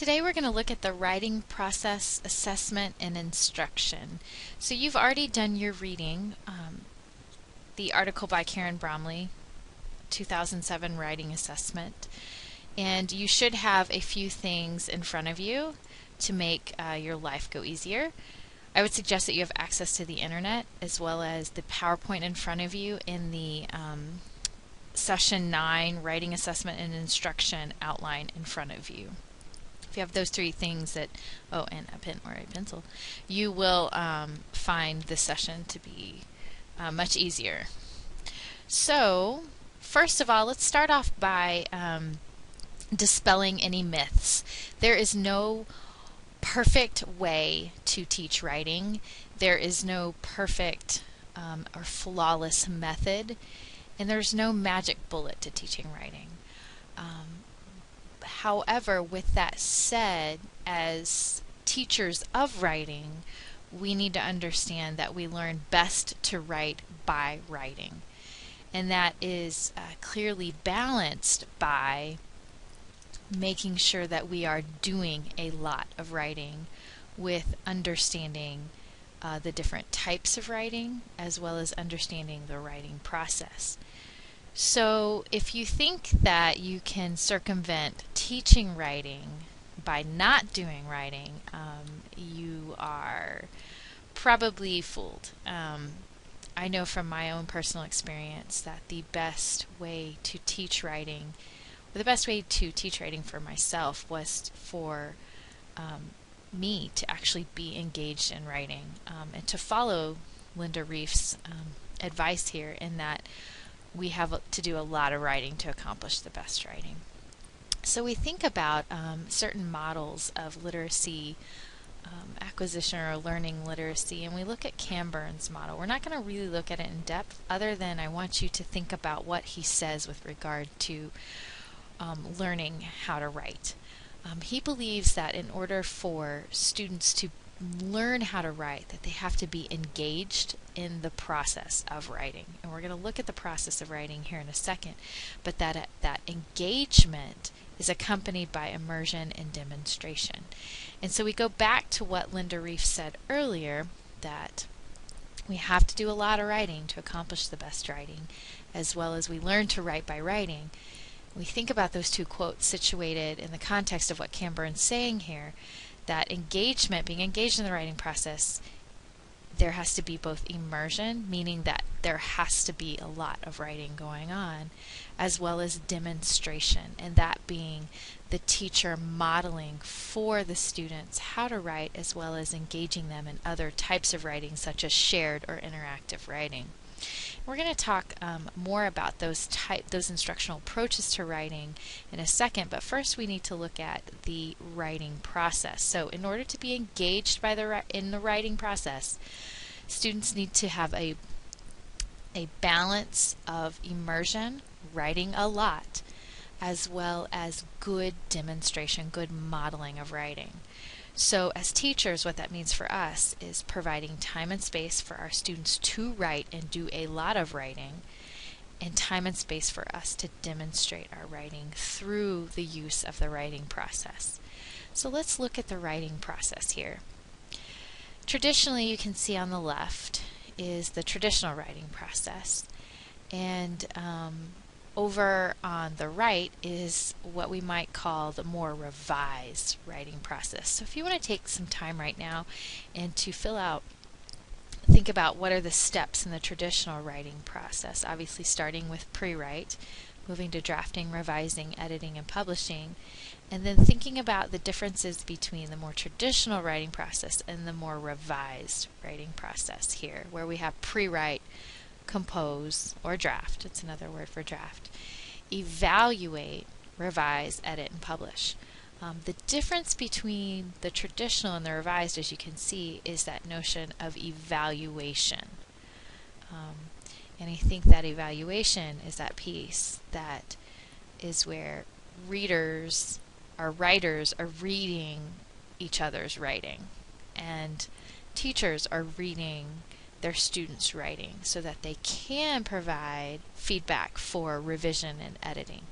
Today we're going to look at the writing process, assessment, and instruction. So you've already done your reading, the article by Karen Bromley, 2007 Writing Assessment, and you should have a few things in front of you to make your life go easier. I would suggest that you have access to the internet as well as the PowerPoint in front of you in the Session 9 Writing Assessment and Instruction outline in front of you. If you have those three things and a pen or a pencil, you will find this session to be much easier. So, first of all, let's start off by dispelling any myths. There is no perfect way to teach writing. There is no perfect or flawless method, and there's no magic bullet to teaching writing. However, with that said, as teachers of writing, we need to understand that we learn best to write by writing. And that is clearly balanced by making sure that we are doing a lot of writing with understanding the different types of writing as well as understanding the writing process. So if you think that you can circumvent teaching writing by not doing writing, you are probably fooled. I know from my own personal experience that the best way to teach writing, or the best way to teach writing for myself, was for me to actually be engaged in writing and to follow Linda Reef's advice here, in that we have to do a lot of writing to accomplish the best writing. So we think about certain models of literacy acquisition or learning literacy, and we look at Camberne's model. We're not going to really look at it in depth, other than I want you to think about what he says with regard to learning how to write. He believes that in order for students to learn how to write, that they have to be engaged in the process of writing. And we're going to look at the process of writing here in a second, but that engagement is accompanied by immersion and demonstration. And so we go back to what Linda Reef said earlier, that we have to do a lot of writing to accomplish the best writing, as well as we learn to write by writing. We think about those two quotes situated in the context of what Camberne's saying here, that engagement, being engaged in the writing process, there has to be both immersion, meaning that there has to be a lot of writing going on, as well as demonstration, and that being the teacher modeling for the students how to write, as well as engaging them in other types of writing, such as shared or interactive writing. We're going to talk more about those instructional approaches to writing in a second, but first we need to look at the writing process. So in order to be engaged in the writing process, students need to have a balance of immersion, writing a lot, as well as good demonstration, good modeling of writing. So as teachers, what that means for us is providing time and space for our students to write and do a lot of writing, and time and space for us to demonstrate our writing through the use of the writing process. So let's look at the writing process here. Traditionally, you can see on the left is the traditional writing process, and over on the right is what we might call the more revised writing process. So if you want to take some time right now and to think about what are the steps in the traditional writing process, obviously starting with pre-write, moving to drafting, revising, editing, and publishing, and then thinking about the differences between the more traditional writing process and the more revised writing process here, where we have pre-write, compose, or draft, it's another word for draft, evaluate, revise, edit, and publish. The difference between the traditional and the revised, as you can see, is that notion of evaluation. And I think that evaluation is that piece that is where readers or writers are reading each other's writing, and teachers are reading their students' writing so that they can provide feedback for revision and editing.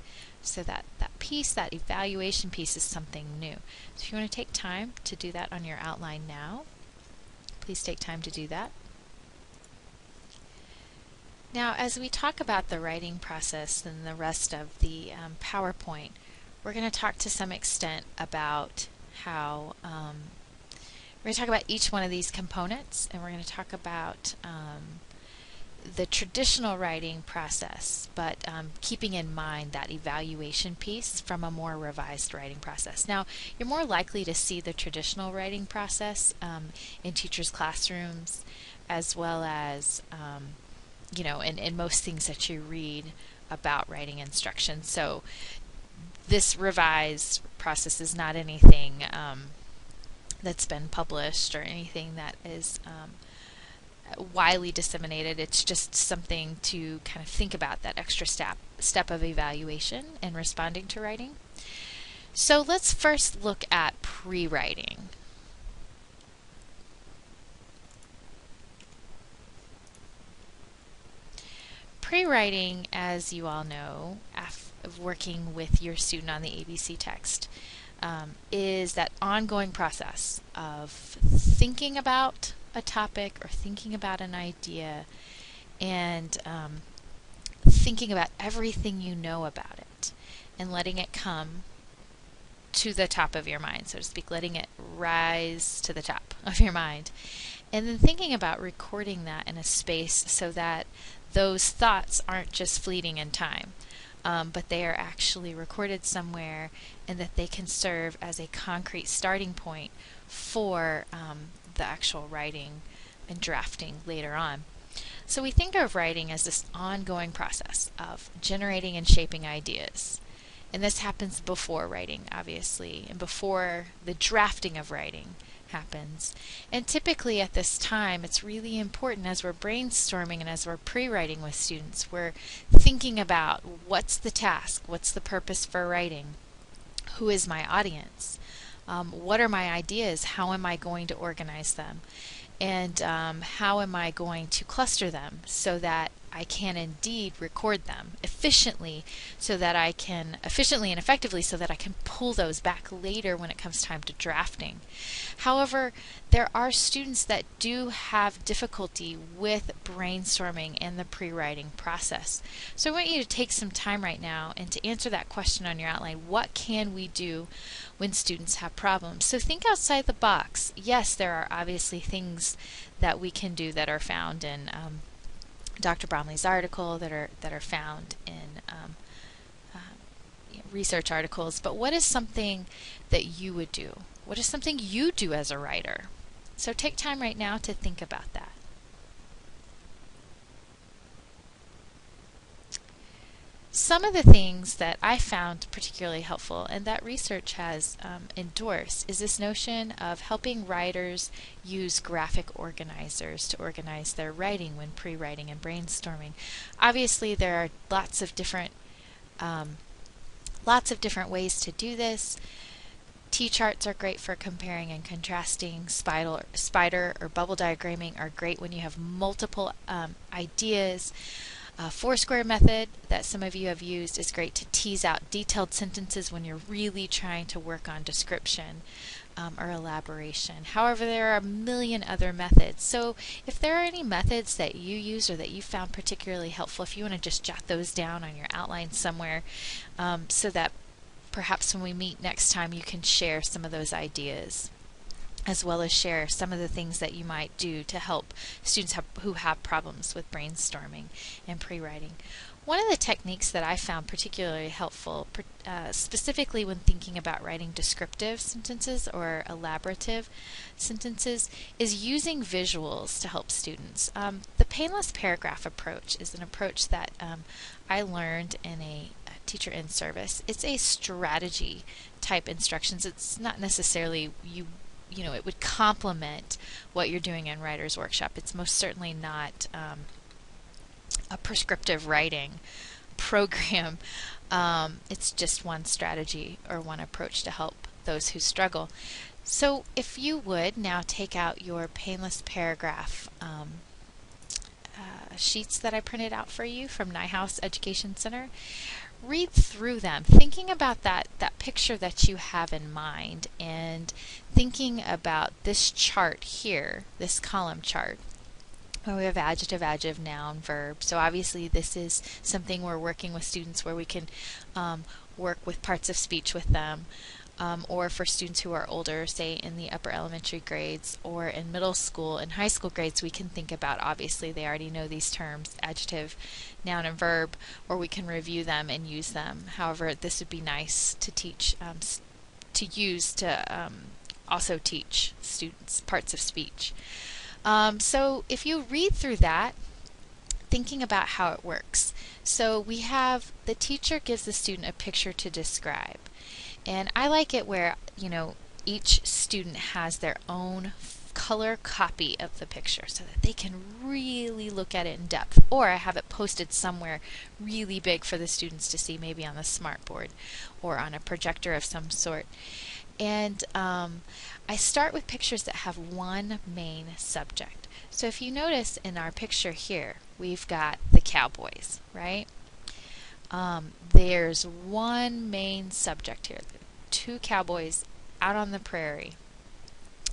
So that piece, that evaluation piece, is something new. So if you want to take time to do that on your outline now, please take time to do that. Now, as we talk about the writing process and the rest of the PowerPoint, we're going to talk to some extent about how we're going to talk about each one of these components, and we're going to talk about the traditional writing process, but keeping in mind that evaluation piece from a more revised writing process. Now, you're more likely to see the traditional writing process in teachers' classrooms, as well as you know, in most things that you read about writing instruction. So this revised process is not anything that's been published or anything that is widely disseminated. It's just something to kind of think about, that extra step of evaluation and responding to writing. So let's first look at pre-writing. Pre-writing, as you all know, working with your student on the ABC text, is that ongoing process of thinking about a topic or thinking about an idea and thinking about everything you know about it and letting it come to the top of your mind, so to speak, letting it rise to the top of your mind. And then thinking about recording that in a space so that those thoughts aren't just fleeting in time, but they are actually recorded somewhere, and that they can serve as a concrete starting point for the actual writing and drafting later on. So we think of writing as this ongoing process of generating and shaping ideas. And this happens before writing, obviously, and before the drafting of writing happens. And typically at this time, it's really important, as we're brainstorming and as we're pre-writing with students, we're thinking about what's the task, what's the purpose for writing, who is my audience, what are my ideas, how am I going to organize them, and how am I going to cluster them so that I can indeed record them efficiently, so that I can efficiently and effectively so that I can pull those back later when it comes time to drafting. However, there are students that do have difficulty with brainstorming and the pre-writing process. So I want you to take some time right now and to answer that question on your outline. What can we do when students have problems? So think outside the box. Yes, there are obviously things that we can do that are found in Dr. Bromley's article, that are found in research articles, but what is something that you would do? What is something you do as a writer? So take time right now to think about that. Some of the things that I found particularly helpful and that research has endorsed is this notion of helping writers use graphic organizers to organize their writing when pre-writing and brainstorming. Obviously, there are lots of different ways to do this. T-charts are great for comparing and contrasting. Spider or bubble diagramming are great when you have multiple ideas. Foursquare method that some of you have used is great to tease out detailed sentences when you're really trying to work on description or elaboration. However, there are a million other methods. So if there are any methods that you use or that you found particularly helpful, if you want to just jot those down on your outline somewhere, so that perhaps when we meet next time you can share some of those ideas, as well as share some of the things that you might do to help students who have problems with brainstorming and pre-writing. One of the techniques that I found particularly helpful, specifically when thinking about writing descriptive sentences or elaborative sentences, is using visuals to help students. The painless paragraph approach is an approach that I learned in a teacher in service. It's a strategy type instructions. It's not necessarily you know, it would complement what you're doing in Writer's Workshop. It's most certainly not a prescriptive writing program. It's just one strategy or one approach to help those who struggle. So if you would now take out your painless paragraph sheets that I printed out for you from Nyhouse Education Center, read through them, thinking about that picture that you have in mind, and thinking about this chart here, this column chart, where we have adjective, adjective, noun, verb. So obviously this is something we're working with students where we can work with parts of speech with them, or for students who are older, say in the upper elementary grades or in middle school and high school grades, we can think about, obviously they already know these terms, adjective, noun, and verb, or we can review them and use them. However, this would be nice to teach, to use to also teach students parts of speech. So if you read through that, thinking about how it works. So we have the teacher gives the student a picture to describe. And I like it where, each student has their own color copy of the picture so that they can really look at it in depth. Or I have it posted somewhere really big for the students to see, maybe on the smartboard or on a projector of some sort. And I start with pictures that have one main subject. So if you notice in our picture here, we've got the cowboys, right? There's one main subject here, 2 cowboys out on the prairie.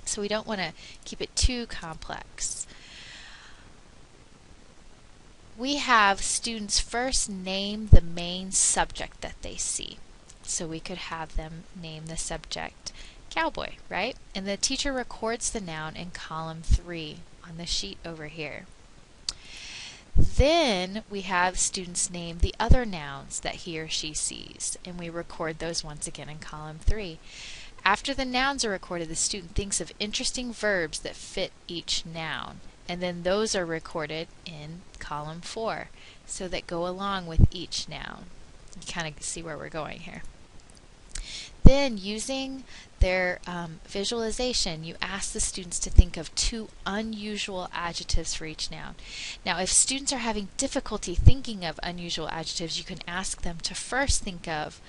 So we don't want to keep it too complex. We have students first name the main subject that they see. So we could have them name the subject cowboy, right? And the teacher records the noun in column 3 on the sheet over here. Then we have students name the other nouns that he or she sees, and we record those once again in column 3. After the nouns are recorded, the student thinks of interesting verbs that fit each noun, and then those are recorded in column 4, so that go along with each noun. You kind of see where we're going here. Then, using their visualization, you ask the students to think of 2 unusual adjectives for each noun. Now, if students are having difficulty thinking of unusual adjectives, you can ask them to first think of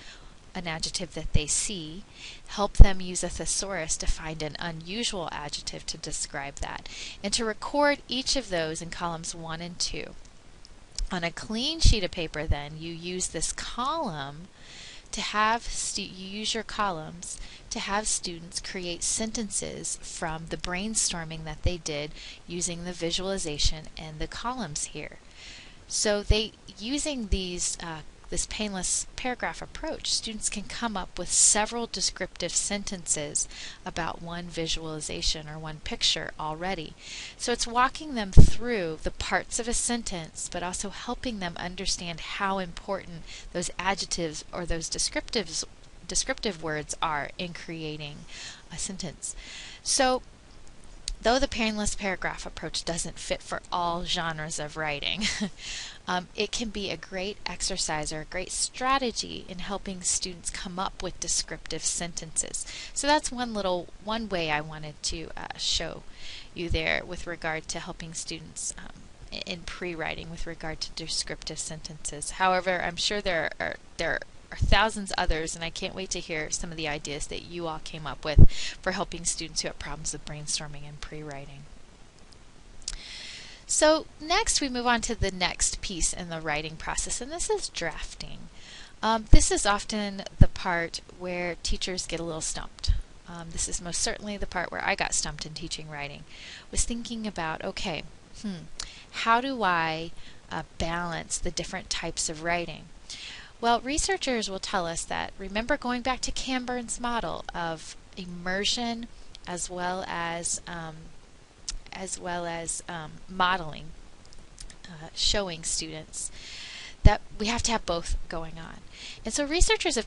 an adjective that they see, help them use a thesaurus to find an unusual adjective to describe that, and to record each of those in columns 1 and 2. On a clean sheet of paper, then, you use this column to have you use your columns to have students create sentences from the brainstorming that they did using the visualization and the columns here. So using these this painless paragraph approach, students can come up with several descriptive sentences about one visualization or one picture already. So it's walking them through the parts of a sentence, but also helping them understand how important those adjectives or those descriptive words are in creating a sentence. So though the painless paragraph approach doesn't fit for all genres of writing, it can be a great exercise or a great strategy in helping students come up with descriptive sentences. So that's one way I wanted to show you there with regard to helping students in pre-writing with regard to descriptive sentences. However, I'm sure there are thousands others, and I can't wait to hear some of the ideas that you all came up with for helping students who have problems with brainstorming and pre-writing. So next we move on to the next piece in the writing process, and this is drafting. This is often the part where teachers get a little stumped. This is most certainly the part where I got stumped in teaching writing, was thinking about, okay, how do I balance the different types of writing? Well, researchers will tell us that, remember going back to Camber's model of immersion as well as modeling, showing students, that we have to have both going on. And so researchers have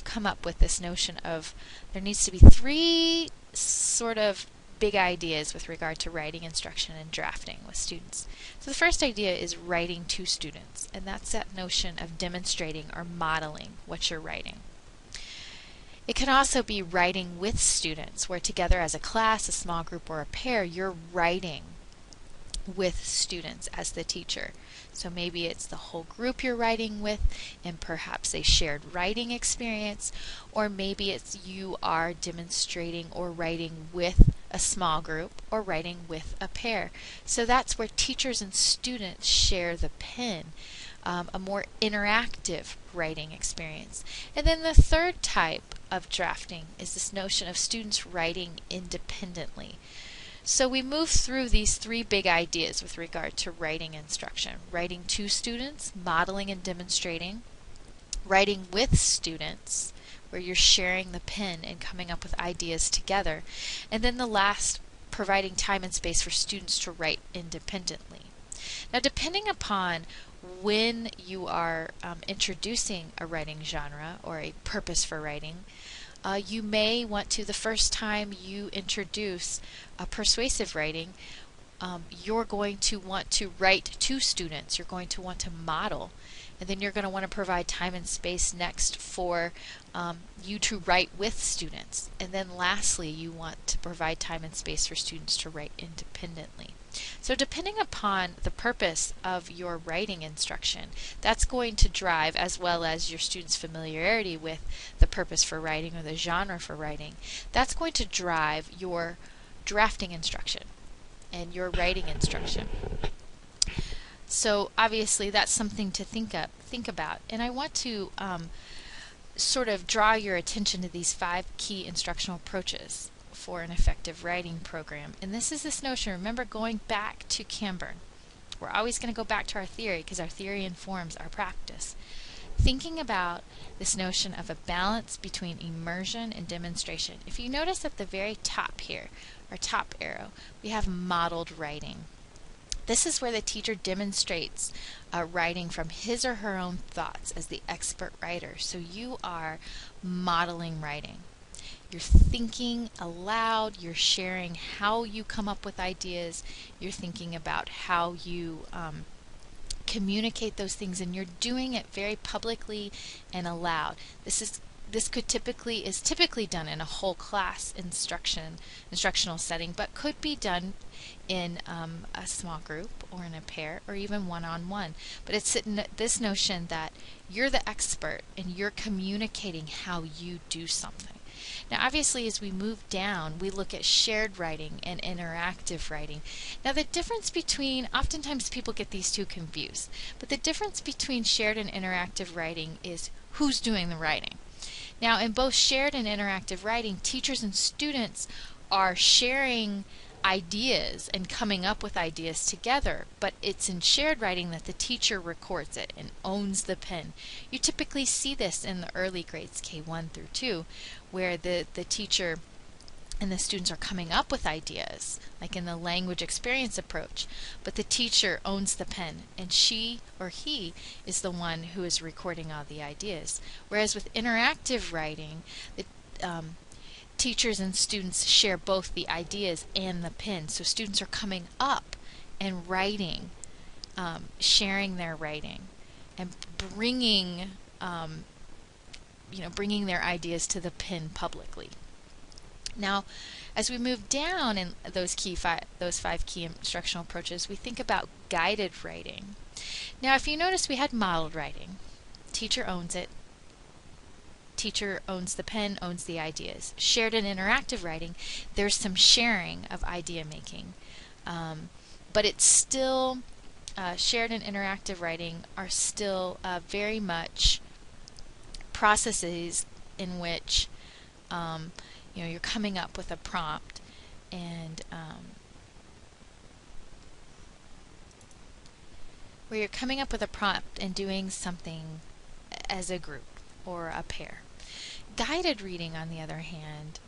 come up with this notion of there needs to be 3 sort of big ideas with regard to writing instruction and drafting with students. So the first idea is writing to students, and that's that notion of demonstrating or modeling what you're writing. It can also be writing with students, where together as a class, a small group, or a pair, you're writing with students as the teacher. So maybe it's the whole group you're writing with and perhaps a shared writing experience, or maybe it's you are demonstrating or writing with a small group or writing with a pair. So that's where teachers and students share the pen. a more interactive writing experience. And then the third type of drafting is this notion of students writing independently. So we move through these three big ideas with regard to writing instruction: writing to students, modeling and demonstrating; writing with students, where you're sharing the pen and coming up with ideas together; and then the last, providing time and space for students to write independently. Now, depending upon when you are introducing a writing genre or a purpose for writing, you may want to, the first time you introduce persuasive writing, you're going to want to write to students, you're going to want to model, and then you're going to want to provide time and space next for you to write with students. And then lastly, you want to provide time and space for students to write independently. So depending upon the purpose of your writing instruction, that's going to drive, as well as your students' familiarity with the purpose for writing or the genre for writing, that's going to drive your drafting instruction and your writing instruction. So obviously that's something to think about. And I want to sort of draw your attention to these 5 key instructional approaches for an effective writing program. And this is this notion, remember, going back to Camburn. We're always going to go back to our theory because our theory informs our practice. Thinking about this notion of a balance between immersion and demonstration. If you notice at the very top here, our top arrow, we have modeled writing. This is where the teacher demonstrates writing from his or her own thoughts as the expert writer. So you are modeling writing. You're thinking aloud, you're sharing how you come up with ideas, you're thinking about how you communicate those things, and you're doing it very publicly and aloud. This is typically done in a whole class instructional setting, but could be done in a small group or in a pair or even one-on-one. But it's this notion that you're the expert and you're communicating how you do something. Now obviously as we move down, we look at shared writing and interactive writing. Now the difference between, oftentimes people get these two confused, but the difference between shared and interactive writing is who's doing the writing. Now in both shared and interactive writing, teachers and students are sharing ideas and coming up with ideas together, but it's in shared writing that the teacher records it and owns the pen. You typically see this in the early grades, K1 through 2, where the teacher and the students are coming up with ideas, like in the language experience approach, but the teacher owns the pen and she or he is the one who is recording all the ideas. Whereas with interactive writing, the teachers and students share both the ideas and the pen. So students are coming up and writing, sharing their writing, and bringing their ideas to the pen publicly. Now, as we move down in those 5 key instructional approaches, we think about guided writing. Now, if you notice, we had modeled writing. Teacher owns it. Teacher owns the pen, owns the ideas. Shared and interactive writing, there's some sharing of idea making, but it's still shared and interactive writing are still very much processes in which you're coming up with a prompt and where you're coming up with a prompt and doing something as a group or a pair. Guided writing, on the other hand,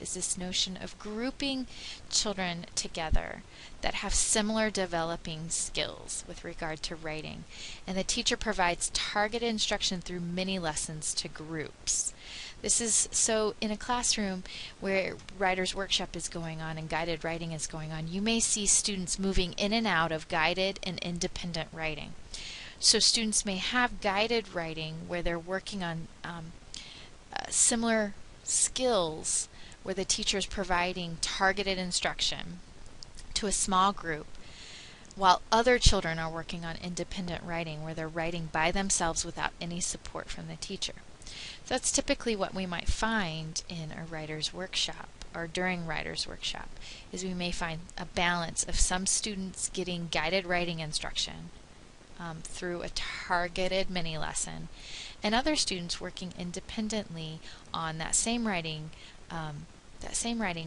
is this notion of grouping children together that have similar developing skills with regard to writing, and the teacher provides targeted instruction through mini lessons to groups. This is so in a classroom where writer's workshop is going on and guided writing is going on, you may see students moving in and out of guided and independent writing. So students may have guided writing where they're working on similar skills where the teacher is providing targeted instruction to a small group, while other children are working on independent writing where they're writing by themselves without any support from the teacher. So that's typically what we might find in a writer's workshop or during writer's workshop, is we may find a balance of some students getting guided writing instruction through a targeted mini lesson, and other students working independently on that same writing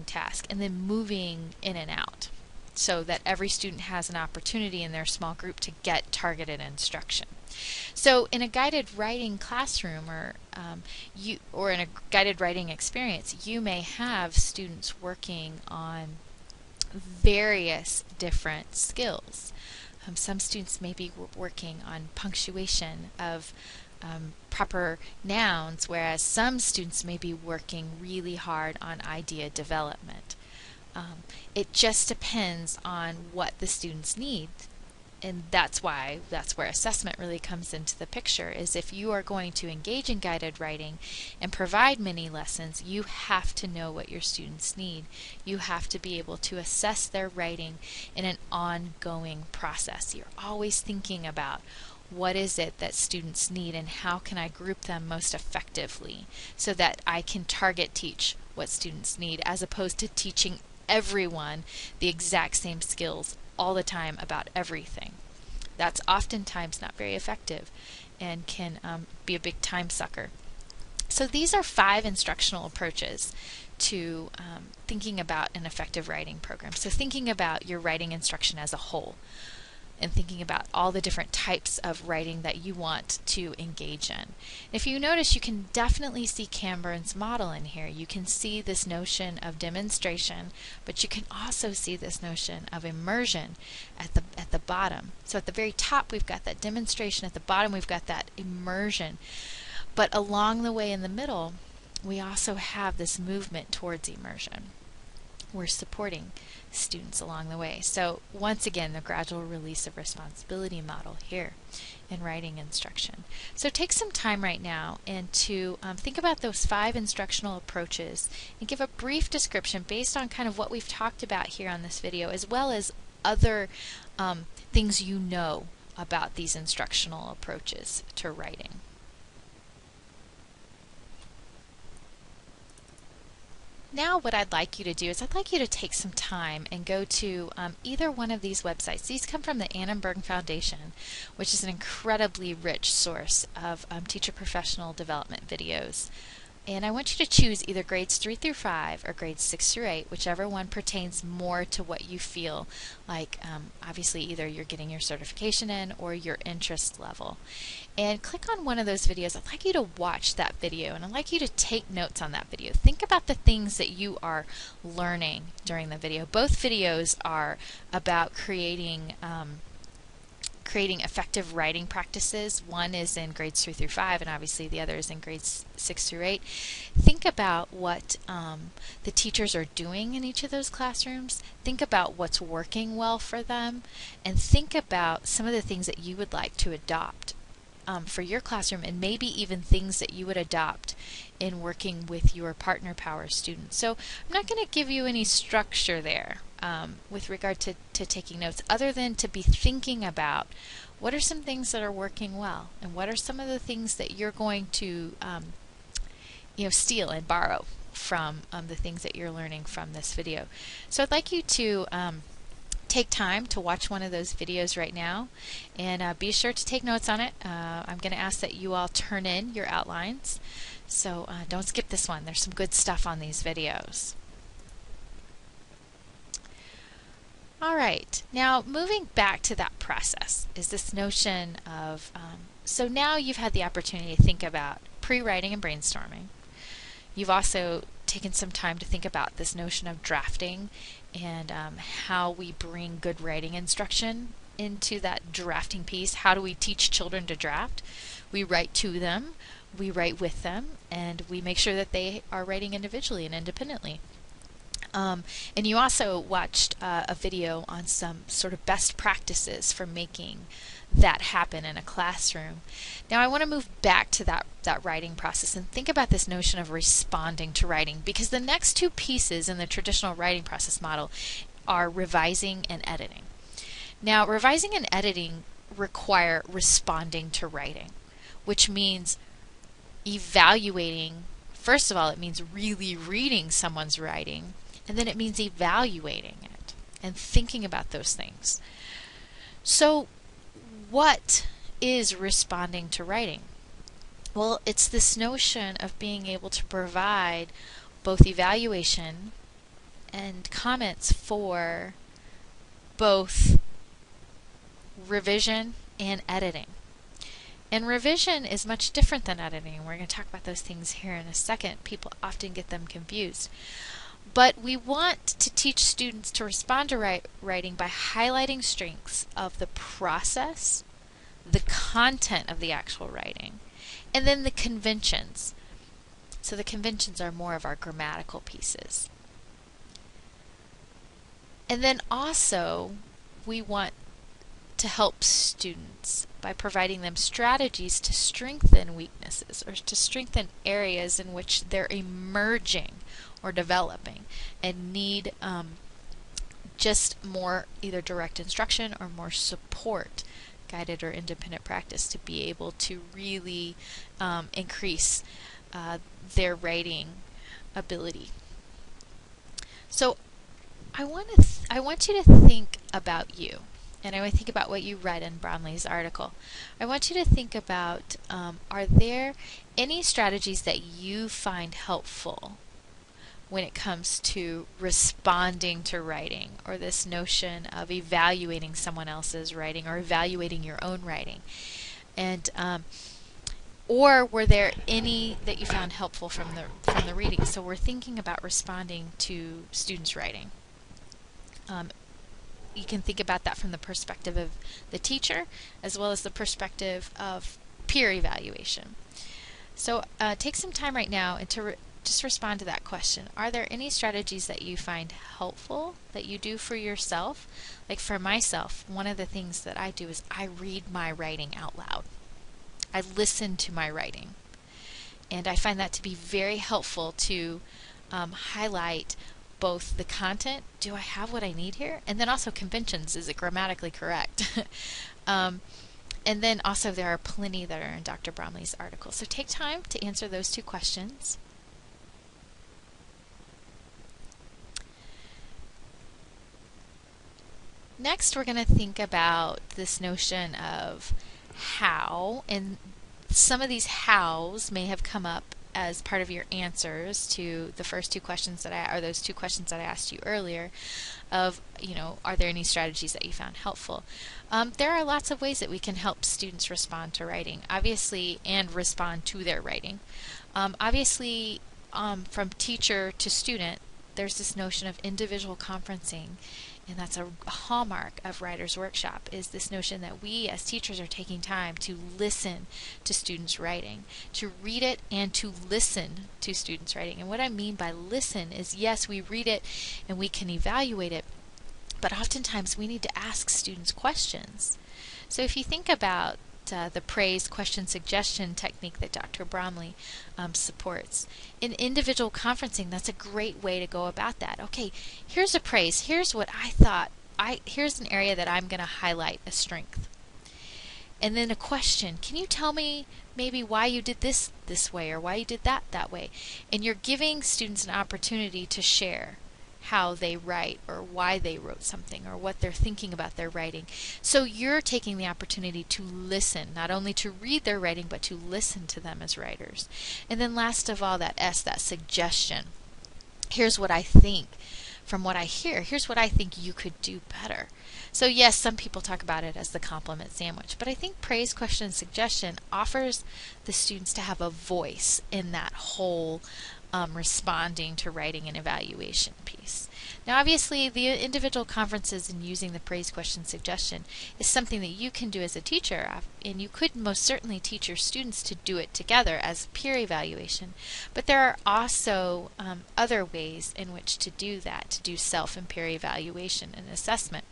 task, and then moving in and out so that every student has an opportunity in their small group to get targeted instruction. So in a guided writing classroom or in a guided writing experience, you may have students working on various different skills. Some students may be working on punctuation of proper nouns, whereas some students may be working really hard on idea development. It just depends on what the students need. And that's where assessment really comes into the picture, is if you are going to engage in guided writing and provide mini lessons, you have to know what your students need. You have to be able to assess their writing in an ongoing process. You're always thinking about what is it that students need and how can I group them most effectively so that I can target teach what students need, as opposed to teaching everyone the exact same skills all the time about everything. That's oftentimes not very effective and can be a big time sucker. So these are 5 instructional approaches to thinking about an effective writing program. So thinking about your writing instruction as a whole, and thinking about all the different types of writing that you want to engage in. If you notice, you can definitely see Camburn's model in here. You can see this notion of demonstration, but you can also see this notion of immersion at the bottom. So at the very top we've got that demonstration, at the bottom we've got that immersion. But along the way in the middle, we also have this movement towards immersion. We're supporting students along the way. So once again, the gradual release of responsibility model here in writing instruction. So take some time right now and to think about those 5 instructional approaches and give a brief description based on kind of what we've talked about here on this video, as well as other things you know about these instructional approaches to writing. Now what I'd like you to do is I'd like you to take some time and go to either one of these websites. These come from the Annenberg Foundation, which is an incredibly rich source of teacher professional development videos. And I want you to choose either grades 3 through 5 or grades 6 through 8, whichever one pertains more to what you feel like. Obviously, either you're getting your certification in or your interest level. And click on one of those videos. I'd like you to watch that video, and I'd like you to take notes on that video. Think about the things that you are learning during the video. Both videos are about creating effective writing practices. One is in grades 3 through 5, and obviously the other is in grades 6 through 8. Think about what the teachers are doing in each of those classrooms. Think about what's working well for them, and think about some of the things that you would like to adopt for your classroom, and maybe even things that you would adopt in working with your partner power students. So I'm not going to give you any structure there with regard to taking notes, other than to be thinking about what are some things that are working well, and what are some of the things that you're going to steal and borrow from the things that you're learning from this video. So I'd like you to take time to watch one of those videos right now, and be sure to take notes on it. I'm going to ask that you all turn in your outlines, so don't skip this one. There's some good stuff on these videos. Alright, now moving back to that process is this notion of, so now you've had the opportunity to think about pre-writing and brainstorming. You've also taken some time to think about this notion of drafting and how we bring good writing instruction into that drafting piece. How do we teach children to draft? We write to them, we write with them, and we make sure that they are writing individually and independently. And you also watched a video on some sort of best practices for making that happen in a classroom. Now I want to move back to that writing process and think about this notion of responding to writing, because the next 2 pieces in the traditional writing process model are revising and editing. Now revising and editing require responding to writing, which means evaluating. First of all, it means really reading someone's writing, and then it means evaluating it and thinking about those things. So what is responding to writing? Well, it's this notion of being able to provide both evaluation and comments for both revision and editing. And revision is much different than editing. We're going to talk about those things here in a second. People often get them confused. But we want to teach students to respond to writing by highlighting strengths of the process, the content of the actual writing, and then the conventions. So the conventions are more of our grammatical pieces. And then also, we want to help students by providing them strategies to strengthen weaknesses or to strengthen areas in which they're emerging or developing and need just more either direct instruction or more support, guided or independent practice, to be able to really increase their writing ability. So I want you to think about you. And I want to think about what you read in Bromley's article. I want you to think about, are there any strategies that you find helpful when it comes to responding to writing, or this notion of evaluating someone else's writing or evaluating your own writing? And or were there any that you found helpful from the reading? So we're thinking about responding to students' writing. You can think about that from the perspective of the teacher as well as the perspective of peer evaluation. So take some time right now and to just respond to that question. Are there any strategies that you find helpful that you do for yourself? Like for myself, one of the things that I do is I read my writing out loud. I listen to my writing. And I find that to be very helpful to highlight both the content, do I have what I need here? And then also conventions, is it grammatically correct? And then also there are plenty that are in Dr. Bromley's article. So take time to answer those two questions. Next, we're going to think about this notion of how, and some of these hows may have come up as part of your answers to the first two questions those two questions that I asked you earlier of, are there any strategies that you found helpful? There are lots of ways that we can help students respond to writing, obviously, and respond to their writing. Obviously, from teacher to student, there's this notion of individual conferencing, and that's a hallmark of Writer's Workshop, is this notion that we as teachers are taking time to listen to students' writing, to read it and to listen to students' writing. And what I mean by listen is, yes, we read it and we can evaluate it, but oftentimes we need to ask students questions. So if you think about the praise, question, suggestion technique that Dr. Bromley supports. In individual conferencing, that's a great way to go about that. Okay, here's a praise. Here's what I thought. Here's an area that I'm going to highlight a strength. And then a question. Can you tell me maybe why you did this way, or why you did that way? And you're giving students an opportunity to share how they write, or why they wrote something, or what they're thinking about their writing. So you're taking the opportunity to listen, not only to read their writing, but to listen to them as writers. And then last of all, that S, that suggestion. Here's what I think. From what I hear, here's what I think you could do better. So yes, some people talk about it as the compliment sandwich, but I think praise, question, and suggestion offers the students to have a voice in that whole responding to writing and evaluation piece. Now obviously the individual conferences and using the praise, question, suggestion is something that you can do as a teacher, and you could most certainly teach your students to do it together as peer evaluation. But there are also other ways in which to do that, to do self and peer evaluation and assessment.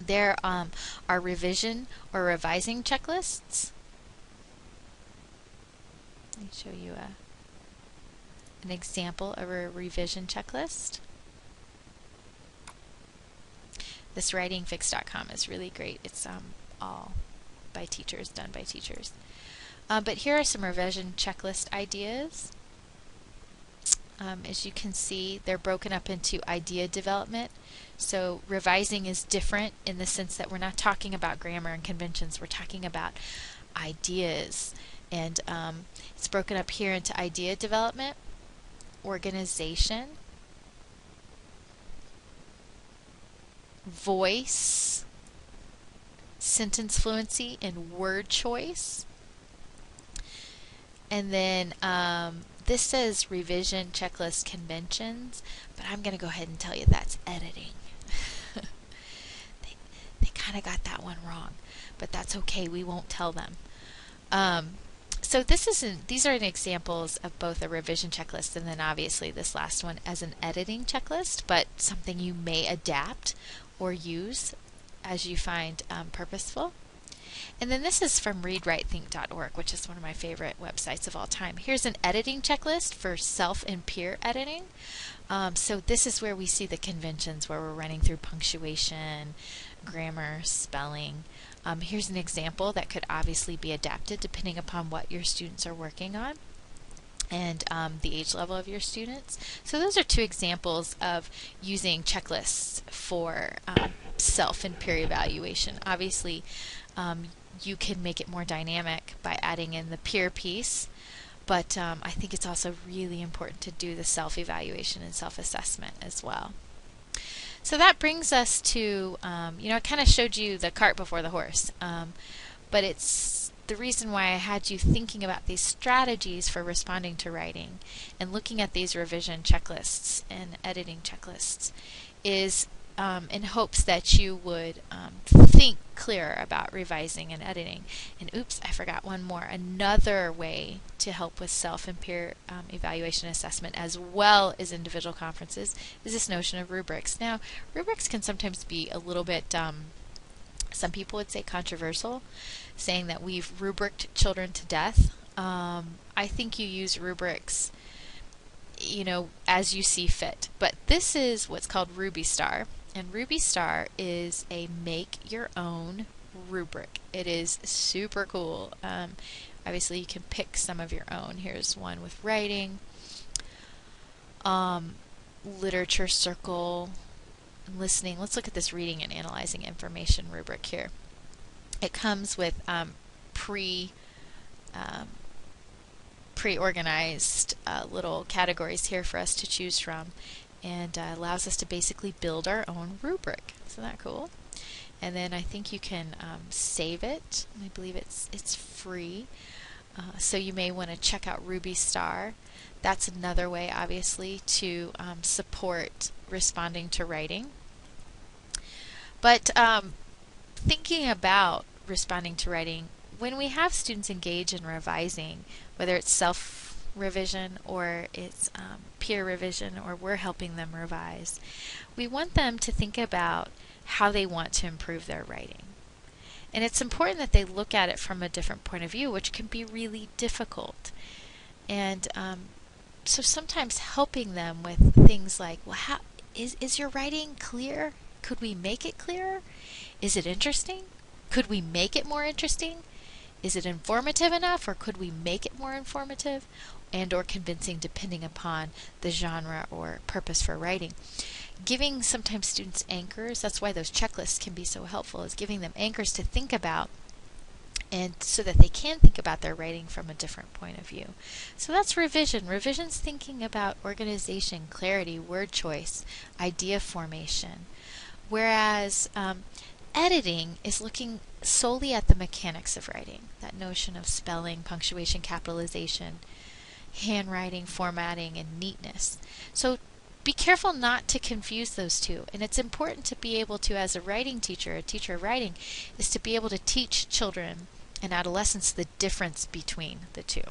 There are revision or revising checklists. Let me show you an example of a revision checklist. This writingfix.com is really great. It's all by teachers, done by teachers. But here are some revision checklist ideas. As you can see, they're broken up into idea development. So revising is different in the sense that we're not talking about grammar and conventions, we're talking about ideas. And it's broken up here into idea development, organization, voice, sentence fluency, and word choice. And then this says revision checklist conventions, but I'm going to go ahead and tell you that's editing. they kind of got that one wrong, but that's okay. We won't tell them. So these are examples of both a revision checklist and then obviously this last one as an editing checklist, but something you may adapt or use as you find purposeful. And then this is from readwritethink.org, which is one of my favorite websites of all time. Here's an editing checklist for self and peer editing. So this is where we see the conventions where we're running through punctuation, grammar, spelling. Here's an example that could obviously be adapted depending upon what your students are working on and the age level of your students. So those are two examples of using checklists for self and peer evaluation. Obviously, you can make it more dynamic by adding in the peer piece, but I think it's also really important to do the self-evaluation and self-assessment as well. So that brings us to, I kind of showed you the cart before the horse, but it's the reason why I had you thinking about these strategies for responding to writing and looking at these revision checklists and editing checklists is in hopes that you would think clearer about revising and editing. And oops, I forgot one more. Another way to help with self and peer evaluation assessment as well as individual conferences is this notion of rubrics. Now, rubrics can sometimes be a little bit, some people would say controversial, saying that we've rubriced children to death. I think you use rubrics as you see fit. But this is what's called Ruby Star. And Ruby Star is a make your own rubric. It is super cool. Obviously you can pick some of your own. Here's one with writing, literature circle, and listening. Let's look at this reading and analyzing information rubric here. It comes with pre-organized little categories here for us to choose from, and allows us to basically build our own rubric. Isn't that cool? And then I think you can save it. I believe it's free. So you may want to check out Ruby Star. That's another way, obviously, to support responding to writing. But thinking about responding to writing, when we have students engage in revising, whether it's self-revision or it's peer revision or we're helping them revise, we want them to think about how they want to improve their writing. And it's important that they look at it from a different point of view, which can be really difficult. And so sometimes helping them with things like, well, how is your writing clear? Could we make it clearer? Is it interesting? Could we make it more interesting? Is it informative enough, or could we make it more informative and or convincing depending upon the genre or purpose for writing? Giving sometimes students anchors, that's why those checklists can be so helpful, is giving them anchors to think about, and so that they can think about their writing from a different point of view. So that's revision. Revision's thinking about organization, clarity, word choice, idea formation. Whereas editing is looking solely at the mechanics of writing, that notion of spelling, punctuation, capitalization, handwriting, formatting, and neatness. So be careful not to confuse those two. And it's important to be able to, as a writing teacher, a teacher of writing, is to be able to teach children and adolescents the difference between the two.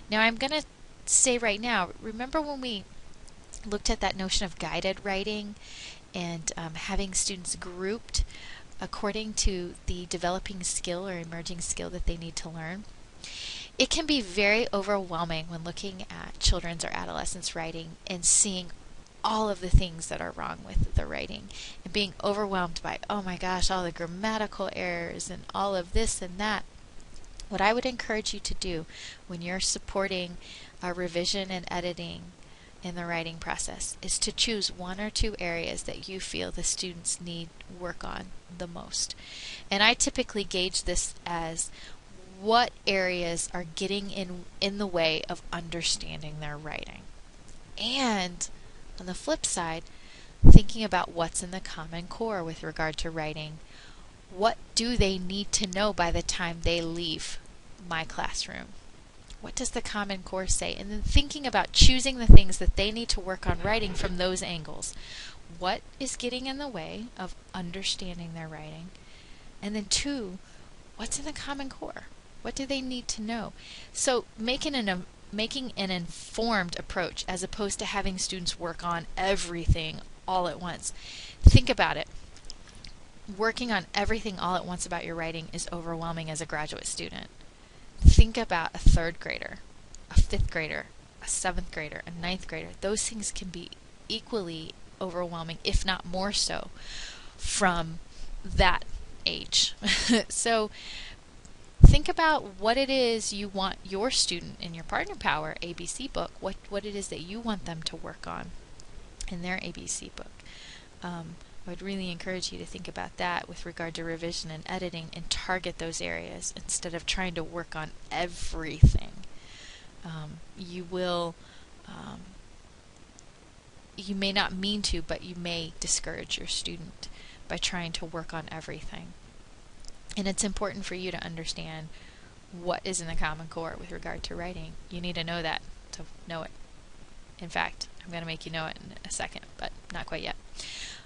Now I'm going to say right now, remember when we looked at that notion of guided writing and having students grouped according to the developing skill or emerging skill that they need to learn? It can be very overwhelming when looking at children's or adolescents' writing and seeing all of the things that are wrong with the writing and being overwhelmed by, oh my gosh, all the grammatical errors and all of this and that. What I would encourage you to do when you're supporting revision and editing in the writing process is to choose one or two areas that you feel the students need work on the most. And I typically gauge this as what areas are getting in the way of understanding their writing. And on the flip side, thinking about what's in the Common Core with regard to writing. What do they need to know by the time they leave my classroom? What does the Common Core say? And then thinking about choosing the things that they need to work on writing from those angles. What is getting in the way of understanding their writing? And then two, what's in the Common Core? What do they need to know? So making an informed approach as opposed to having students work on everything all at once. Think about it. Working on everything all at once about your writing is overwhelming as a graduate student. Think about a third grader, a fifth grader, a seventh grader, a ninth grader. Those things can be equally overwhelming, if not more so, from that age. So think about what it is you want your student in your Partner Power ABC book, what it is that you want them to work on in their ABC book. I would really encourage you to think about that with regard to revision and editing and target those areas instead of trying to work on everything. You will, you may not mean to, but you may discourage your student by trying to work on everything. And it's important for you to understand what is in the Common Core with regard to writing. You need to know that to know it. In fact, I'm going to make you know it in a second, but not quite yet.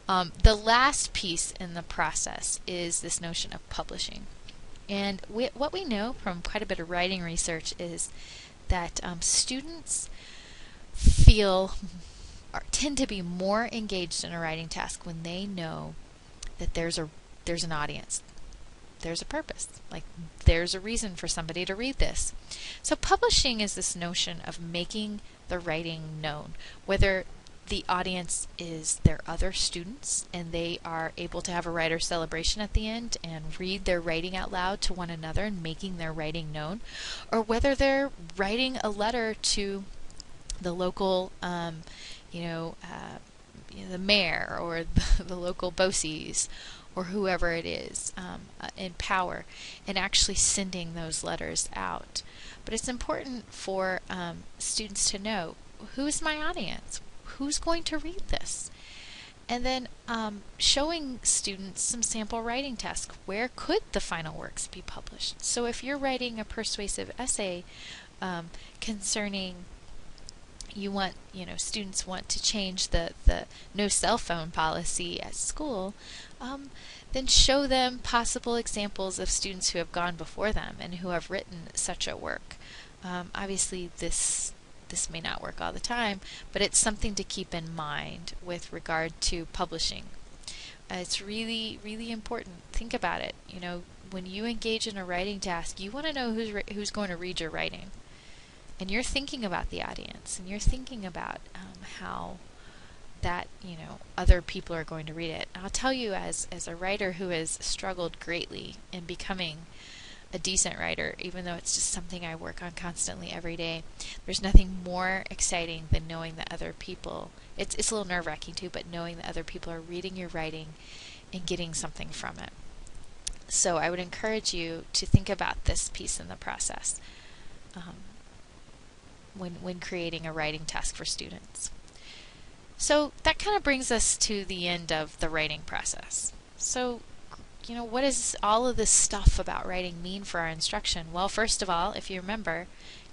The last piece in the process is this notion of publishing. And what we know from quite a bit of writing research is that students tend to be more engaged in a writing task when they know that there's an audience. There's a purpose. Like, there's a reason for somebody to read this. So publishing is this notion of making the writing known, whether the audience is their other students and they are able to have a writer celebration at the end and read their writing out loud to one another and making their writing known, or whether they're writing a letter to the local the mayor or the local BOCES or whoever it is in power, and actually sending those letters out. But it's important for students to know, who's my audience? Who's going to read this? And then showing students some sample writing tasks. Where could the final works be published? So if you're writing a persuasive essay concerning, students want to change the no cell phone policy at school, then show them possible examples of students who have gone before them and who have written such a work. Obviously this may not work all the time, but it's something to keep in mind with regard to publishing. It's really, really important. Think about it. When you engage in a writing task, you want to know who's going to read your writing. And you're thinking about the audience, and you're thinking about how that other people are going to read it. I'll tell you, as a writer who has struggled greatly in becoming a decent writer, even though it's just something I work on constantly every day, there's nothing more exciting than knowing that other people, it's a little nerve-wracking too, but knowing that other people are reading your writing and getting something from it. So I would encourage you to think about this piece in the process when creating a writing task for students. So that kind of brings us to the end of the writing process. So what does all of this stuff about writing mean for our instruction? Well, first of all, if you remember,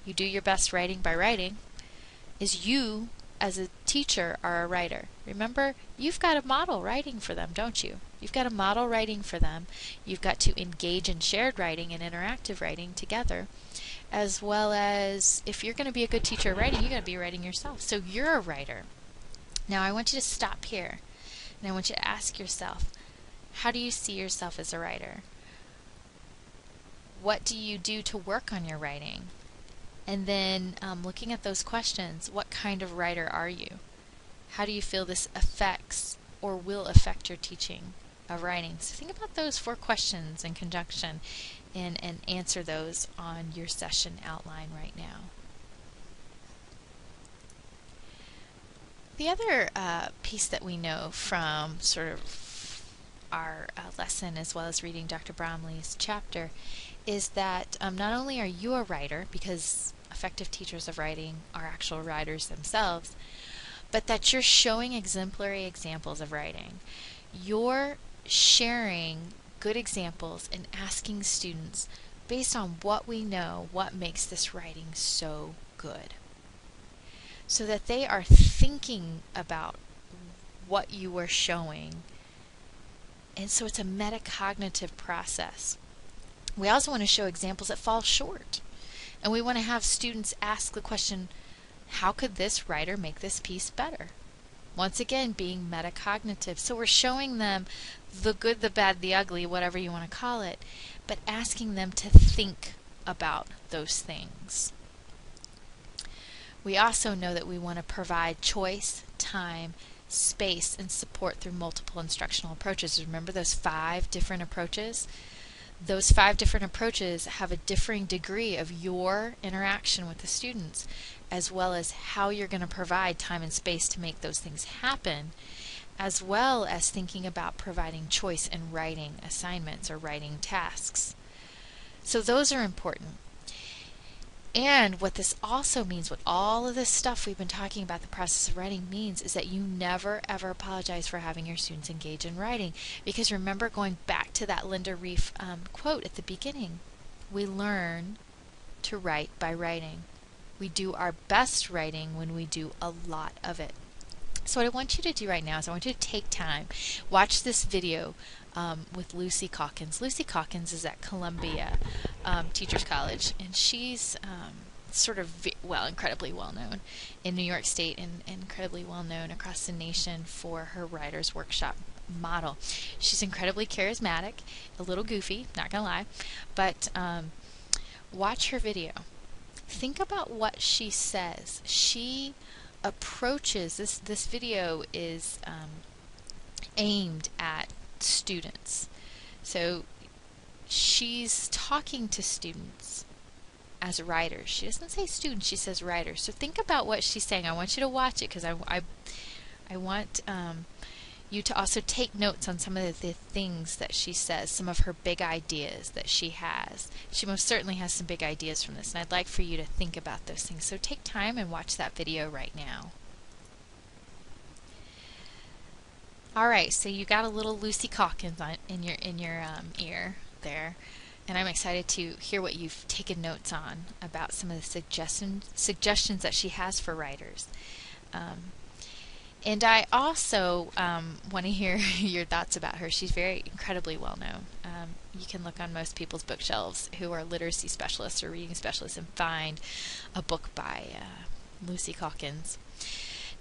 you do your best writing by writing, is you as a teacher are a writer. Remember, you've got to model writing for them, don't you? You've got to model writing for them. You've got to engage in shared writing and interactive writing together, as well as, if you're going to be a good teacher of writing, you've got to be writing yourself. So you're a writer. Now I want you to stop here, and I want you to ask yourself, how do you see yourself as a writer? What do you do to work on your writing? And then looking at those questions, what kind of writer are you? How do you feel this affects or will affect your teaching of writing? So think about those 4 questions in conjunction and answer those on your session outline right now. The other piece that we know from sort of our lesson, as well as reading Dr. Bromley's chapter, is that not only are you a writer, because effective teachers of writing are actual writers themselves, but that you're showing exemplary examples of writing. You're sharing good examples and asking students, based on what we know, what makes this writing so good, so that they are thinking about what you are showing. And so it's a metacognitive process. We also want to show examples that fall short. And we want to have students ask the question, how could this writer make this piece better? Once again, being metacognitive. So we're showing them the good, the bad, the ugly, whatever you want to call it, but asking them to think about those things. We also know that we want to provide choice, time, space, and support through multiple instructional approaches. Remember those 5 different approaches? Those 5 different approaches have a differing degree of your interaction with the students, as well as how you're going to provide time and space to make those things happen, as well as thinking about providing choice in writing assignments or writing tasks. So those are important. And what this also means, what all of this stuff we've been talking about, the process of writing means, is that you never ever apologize for having your students engage in writing. Because remember, going back to that Linda Reef quote at the beginning, we learn to write by writing. We do our best writing when we do a lot of it. So what I want you to do right now is I want you to take time, watch this video with Lucy Calkins. Lucy Calkins is at Columbia Teachers College, and she's incredibly well known in New York State and incredibly well known across the nation for her writer's workshop model. She's incredibly charismatic, a little goofy, not gonna lie, but watch her video. Think about what she says. She approaches this video is aimed at students. So she's talking to students as writers. She doesn't say students, she says writers. So think about what she's saying. I want you to watch it because I want you to also take notes on some of the things that she says, some of her big ideas that she has. She most certainly has some big ideas from this, and I'd like for you to think about those things. So take time and watch that video right now. Alright, so you got a little Lucy Calkins in your ear there, and I'm excited to hear what you've taken notes on about some of the suggestions that she has for writers. And I also want to hear your thoughts about her. She's very incredibly well known. You can look on most people's bookshelves who are literacy specialists or reading specialists and find a book by Lucy Calkins.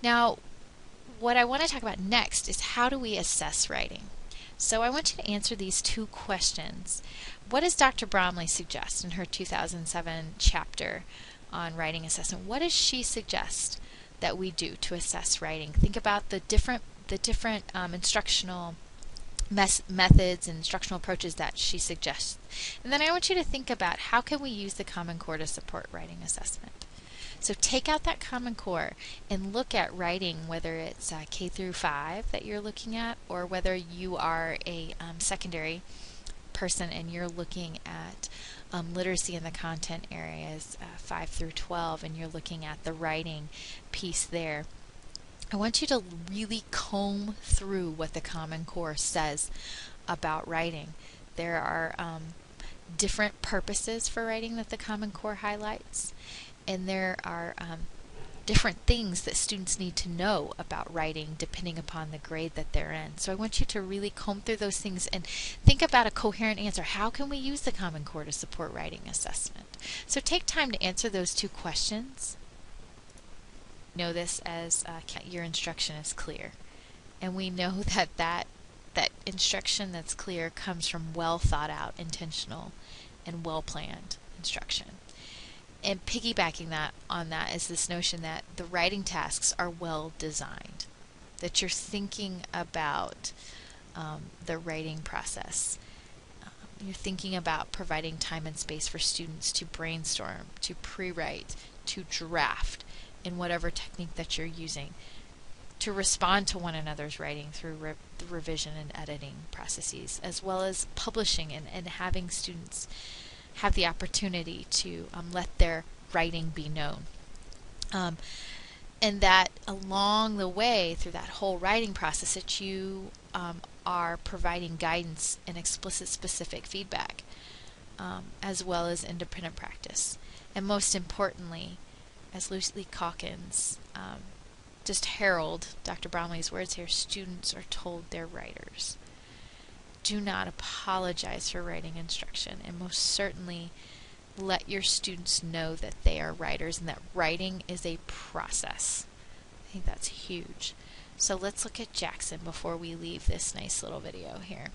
Now, what I want to talk about next is how do we assess writing? So I want you to answer these 2 questions. What does Dr. Bromley suggest in her 2007 chapter on writing assessment? What does she suggest that we do to assess writing? Think about the different instructional methods and instructional approaches that she suggests. And then I want you to think about how can we use the Common Core to support writing assessment. So take out that Common Core and look at writing, whether it's K through 5 that you're looking at, or whether you are a secondary person and you're looking at literacy in the content areas 5 through 12, and you're looking at the writing piece there. I want you to really comb through what the Common Core says about writing. There are different purposes for writing that the Common Core highlights, and there are different things that students need to know about writing depending upon the grade that they're in. So I want you to really comb through those things and think about a coherent answer. How can we use the Common Core to support writing assessment? So take time to answer those 2 questions. Know this as your instruction is clear. And we know that instruction that's clear comes from well thought out, intentional, and well planned instruction. And piggybacking on that is this notion that the writing tasks are well designed, that you're thinking about the writing process. You're thinking about providing time and space for students to brainstorm, to pre-write, to draft in whatever technique that you're using. to respond to one another's writing through the revision and editing processes, as well as publishing and having students have the opportunity to let their writing be known. And that along the way through that whole writing process that you are providing guidance and explicit specific feedback, as well as independent practice. And most importantly, as Lucy Calkins just herald Dr. Bromley's words here, students are told they're writers. Do not apologize for writing instruction, and most certainly let your students know that they are writers and that writing is a process. I think that's huge. So let's look at Jackson before we leave this nice little video here.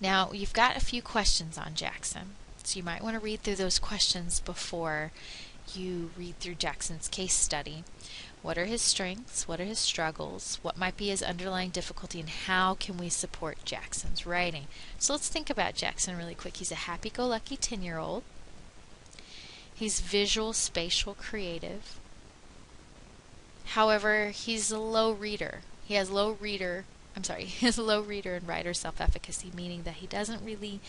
Now, you've got a few questions on Jackson, so you might want to read through those questions before you read through Jackson's case study. What are his strengths? What are his struggles? What might be his underlying difficulty? And how can we support Jackson's writing? So let's think about Jackson really quick. He's a happy-go-lucky 10-year-old. He's visual, spatial, creative. However, he's a low reader. He has low reader and writer self-efficacy, meaning that he doesn't really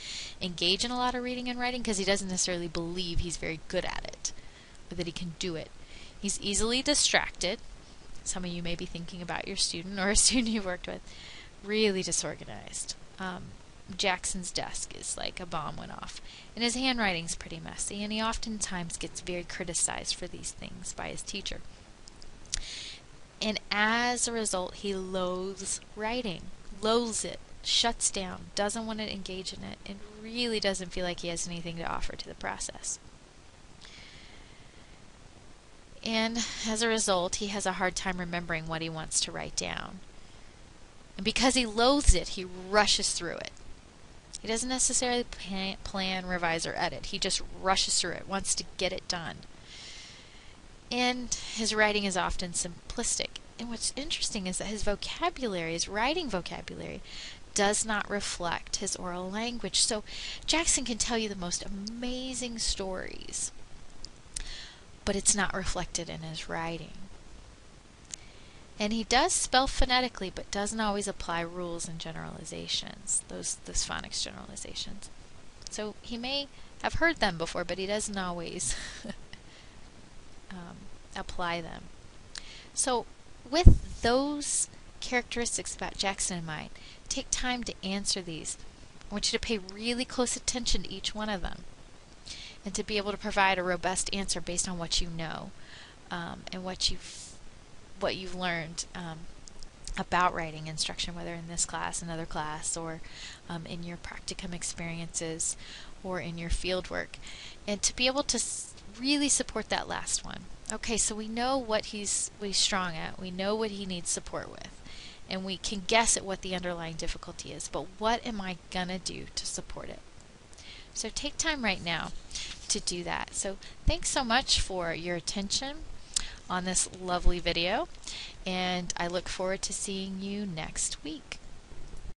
engage in a lot of reading and writing because he doesn't necessarily believe he's very good at it or that he can do it. He's easily distracted. Some of you may be thinking about your student or a student you've worked with. Really disorganized. Jackson's desk is like a bomb went off. And his handwriting's pretty messy, and he oftentimes gets very criticized for these things by his teacher. And as a result, he loathes writing, loathes it, shuts down, doesn't want to engage in it, and really doesn't feel like he has anything to offer to the process. And as a result, he has a hard time remembering what he wants to write down. And because he loathes it, he rushes through it. He doesn't necessarily plan, revise, or edit. He just rushes through it, wants to get it done. And his writing is often simplistic. And what's interesting is that his vocabulary, his writing vocabulary, does not reflect his oral language. So Jackson can tell you the most amazing stories, but it's not reflected in his writing. And he does spell phonetically, but doesn't always apply rules and generalizations, those phonics generalizations. So he may have heard them before, but he doesn't always apply them. So with those characteristics about Jackson in mind, take time to answer these. I want you to pay really close attention to each one of them, and to be able to provide a robust answer based on what you know and what you've learned about writing instruction, whether in this class, another class, or in your practicum experiences or in your field work, and to be able to really support that last one. Okay, so we know what he's strong at, we know what he needs support with, and we can guess at what the underlying difficulty is, but what am I gonna do to support it? So take time right now to do that. So thanks so much for your attention on this lovely video, and I look forward to seeing you next week.